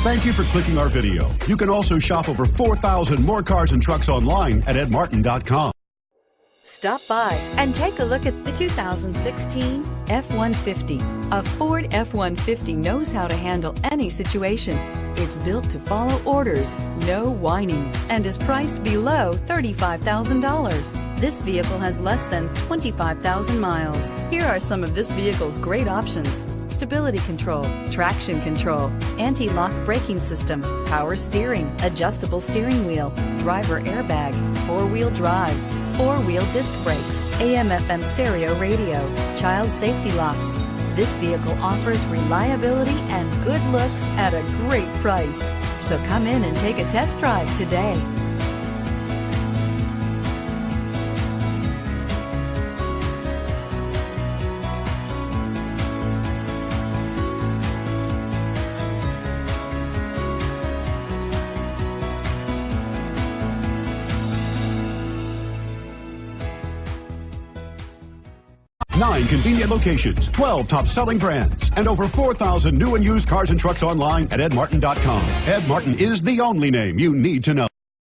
Thank you for clicking our video. You can also shop over 4,000 more cars and trucks online at edmartin.com. Stop by and take a look at the 2016 F-150. A Ford F-150 knows how to handle any situation. It's built to follow orders, no whining, and is priced below $35,000. This vehicle has less than 25,000 miles. Here are some of this vehicle's great options: stability control, traction control, anti-lock braking system, power steering, adjustable steering wheel, driver airbag, four-wheel drive, four-wheel disc brakes, AM/FM stereo radio, child safety locks. This vehicle offers reliability and good looks at a great price. So come in and take a test drive today. Nine convenient locations, 12 top-selling brands, and over 4,000 new and used cars and trucks online at edmartin.com. Ed Martin is the only name you need to know.